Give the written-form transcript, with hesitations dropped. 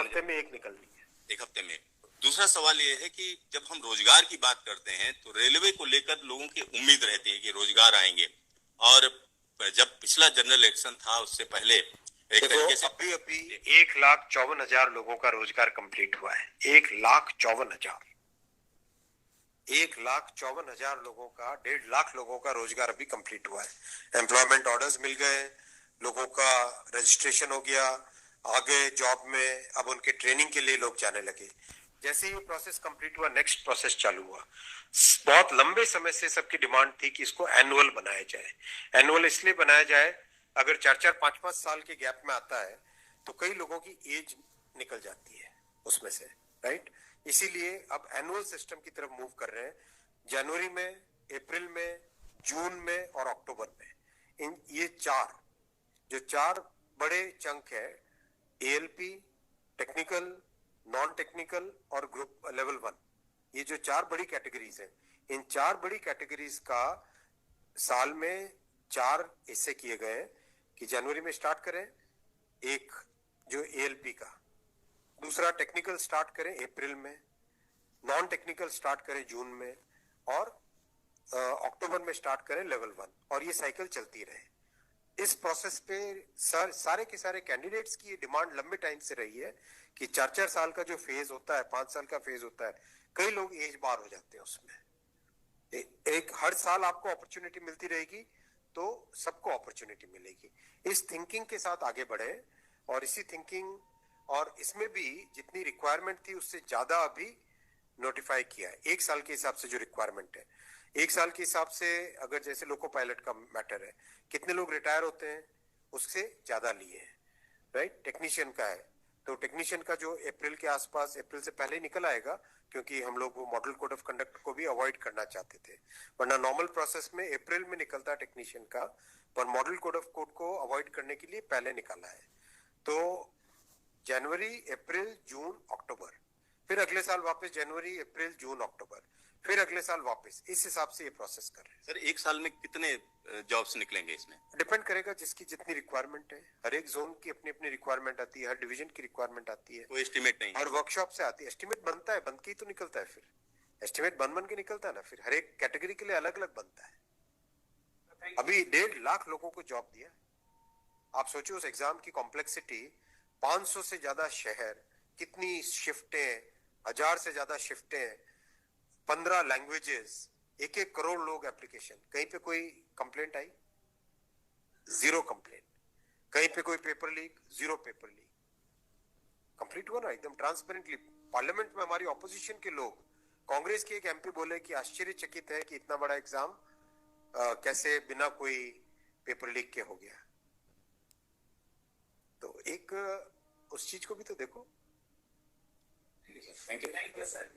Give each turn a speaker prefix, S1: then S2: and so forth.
S1: हफ्ते में एक निकलनी है,
S2: एक हफ्ते में। दूसरा सवाल ये है कि जब हम रोजगार की बात करते हैं तो रेलवे को लेकर लोगों की उम्मीद रहती है कि रोजगार आएंगे, और जब पिछला जनरल इलेक्शन था उससे पहले एक तरीके से
S1: अभी 1,54,000 लोगों का रोजगार कंप्लीट हुआ है। 1,54,000 लोगों का, 1.5 लाख लोगों का रोजगार अभी कंप्लीट हुआ है। एम्प्लॉयमेंट ऑर्डर्स मिल गए, लोगों का रजिस्ट्रेशन हो गया, आगे जॉब में अब उनके ट्रेनिंग के लिए लोग जाने लगे। जैसे ही प्रोसेस कंप्लीट हुआ, नेक्स्ट प्रोसेस चालू हुआ। बहुत लंबे समय से सबकी डिमांड थी कि इसको एनुअल बनाया जाए। एनुअल इसलिए बनाया जाए, अगर 4-4, 5-5 साल के गैप में आता है तो कई लोगों की एज निकल जाती है उसमें से, राइट। इसीलिए अब एनुअल सिस्टम की तरफ मूव कर रहे हैं। जनवरी में, अप्रैल में, जून में और अक्टूबर में, इन ये चार बड़े चंक है, एएलपी, टेक्निकल, नॉन टेक्निकल और ग्रुप लेवल 1, ये जो 4 बड़ी कैटेगरीज हैं, इन 4 बड़ी कैटेगरीज का साल में 4 हिस्से किए गए हैं कि जनवरी में स्टार्ट करें एक जो एएलपी का, दूसरा टेक्निकल स्टार्ट करें अप्रैल में, नॉन टेक्निकल स्टार्ट करें जून में, और अक्टूबर में स्टार्ट करें लेवल 1, और ये साइकिल चलती रहे। इस प्रोसेस पे सारे के सारे कैंडिडेट्स की डिमांड लंबे टाइम से रही है कि 4-4 साल का जो फेज होता है, 5 साल का फेज होता है, कई लोग एज बार हो जाते हैं उसमें। एक हर साल आपको अपॉर्चुनिटी मिलती रहेगी तो सबको अपॉर्चुनिटी मिलेगी। इस थिंकिंग के साथ आगे बढ़े, और इसी थिंकिंग और इसमें भी जितनी रिक्वायरमेंट थी उससे ज्यादा अभी नोटिफाई किया है। 1 साल के हिसाब से जो रिक्वायरमेंट है, 1 साल के हिसाब से अगर जैसे लोको पायलट का मैटर है, कितने लोग रिटायर होते हैं उससे ज्यादा लिए हैं, राइट। टेक्नीशियन का है तो टेक्नीशियन का जो अप्रैल के आसपास, अप्रैल से पहले निकल आएगा, क्योंकि हम लोग वो मॉडल कोड ऑफ कंडक्ट को भी अवॉइड करना चाहते थे, वरना नॉर्मल प्रोसेस में अप्रैल में निकलता है टेक्नीशियन का, पर मॉडल कोड ऑफ कोड को अवॉइड करने के लिए पहले निकाला है। तो जनवरी, अप्रैल, जून, अक्टूबर, फिर अगले साल वापस जनवरी, अप्रैल, जून, अक्टूबर, फिर अगले साल वापस, इस हिसाब से ये प्रोसेस कर रहे हैं।
S2: सर, एक साल में कितने जॉब्स निकलेंगे इसमें?
S1: डिपेंड करेगा जिसकी जितनी रिक्वायरमेंट है। हर एक जोन की अपनी अपनी रिक्वायरमेंट आती है, हर डिवीजन की रिक्वायरमेंट आती है,
S2: कोई एस्टिमेट नहीं,
S1: हर वर्कशॉप से आती है। एस्टिमेट बनता है, बन के ही तो निकलता है, फिर एस्टिमेट बन के निकलता है ना, फिर हर एक कैटेगरी के लिए अलग अलग बनता है। अभी 1.5 लाख लोगों को जॉब दिया। आप सोचो उस एग्जाम की कॉम्प्लेक्सिटी, 500 से ज्यादा शहर, कितनी शिफ्टें, 1000 से ज्यादा शिफ्टें, 15 लैंग्वेजेस, 1-1 करोड़ लोग एप्लीकेशन। कहीं पे कोई कंप्लेंट आई? 0 कंप्लेंट। कहीं पे कोई paper leak? 0 paper leak. Complete हुआ ना एकदम ट्रांसपेरेंटली। पार्लियामेंट में हमारी ऑपोजिशन के लोग, कांग्रेस के एक एमपी बोले कि आश्चर्यचकित है कि इतना बड़ा एग्जाम कैसे बिना कोई पेपर लीक के हो गया। तो एक उस चीज को भी तो देखो।
S3: Thank you sir.